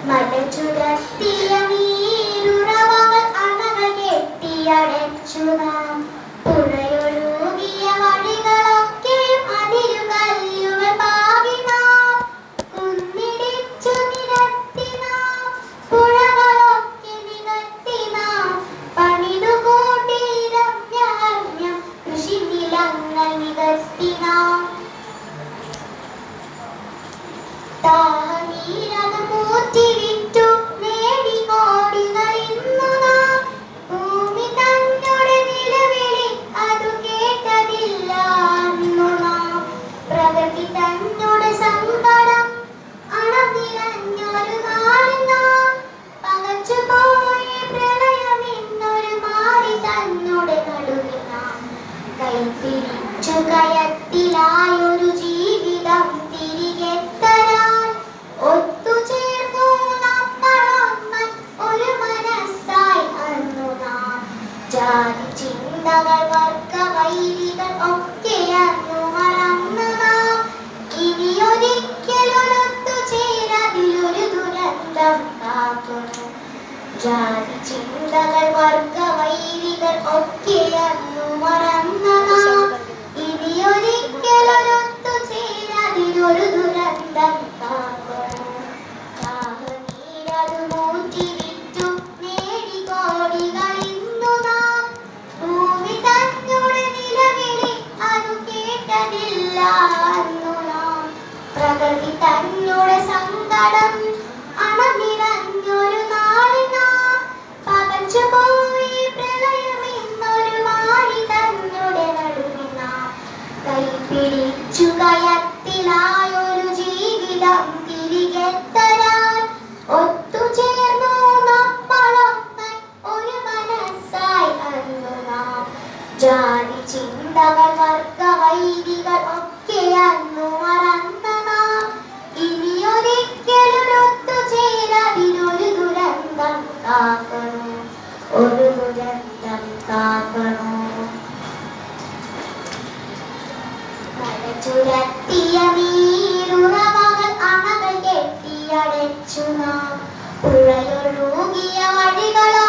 മലചുരത്തിയ നീരുറവകൾ അണകൾ കെട്ടിയടച്ചു നാം. പുഴയൊഴുകിയ വഴികളൊക്കെയും അതിരുകല്ലുകൾ പാകി നാം. കുന്നിടിച്ചു നിരത്തി നാം, പുഴകളൊക്കെ നികത്തി നാം. പണിതുകൂട്ടി രമ്യഹർമ്മ്യം കൃഷിനിലങ്ങൾ നികത്തി നാം. ദാഹനീരത് മൂറ്റി വിറ്റു നേടി കോടികൾ ഇന്നു നാം. ഭൂമി തന്നോട് നിലവിളി അതു കേട്ടതില്ല അന്നു നാം. പ്രകൃതി തന്നോട് സങ്കടം അണനിറഞ്ഞൊരു നാളിൽ നാം. പകച്ചുപോയ പ്രളയം ഇന്നൊരു മാറി തന്നോട് നടുവിൽ നാം. കൈപിടിച്ചു കയത്തിലായൊരു ജീവിതം തിരികെ തരാൻ ഒത്തുചേർന്നു നമ്മളൊന്ന് ഒരു മനസ്സായി അന്നു നാം. ജാതി ചിന്തകൾ വർഗവൈരികൾ ഒക്കെ അന്നു മറന്നു നാം. ഇനിയൊരിക്കലൊരൊത്തു ചേരതിലൊരു ദുരന്തം കാക്കുന്നു. ജാതി ചിന്തകൾ വർഗവൈരികൾ ഒക്കെ അന്നു മറന്നു നാം. ഇനിയൊരിക്കലൊരൊത്തു ചേരതിലൊരു ദുരന്തം കാക്കുന്നു. ദാഹനീരതു മൂറ്റി വിറ്റു നേടി കോടികൾ ഇന്നു നാം. ഭൂമി തന്നോട് നിലവിളി അതു കേട്ടതില്ല അന്നു നാം. പ്രകൃതി തന്നോട് സങ്കടം അണനിറഞ്ഞൊരു നാളിൽ നാം. പകച്ചുപോയി പ്രളയം ഇന്നൊരു മാറി തന്നോട് നടുവിൽ നാം. കൈപിടിച്ചു കയത്തിലായൊരു ജീവിതം തിരികെ തരാൻ ഒത്തുചേർന്നു നമ്മളൊന്ന് ഒരു മനസ്സായി അന്നു നാം. ജാതി ചിന്തകൾ വർഗവൈരികൾ ഒക്കെ അന്നു മറന്നു നാം. ഇനിയൊരിക്കലൊരൊത്തു ചേരതിലൊരു ദുരന്തം കാക്കണോ, ഒരു ദുരന്തം കാക്കണോ. മലചുരത്തിയ നീരുറവകൾ അണകൾ കെട്ടിയടച്ചു നാം. പുഴയൊഴുകിയ വഴികളോ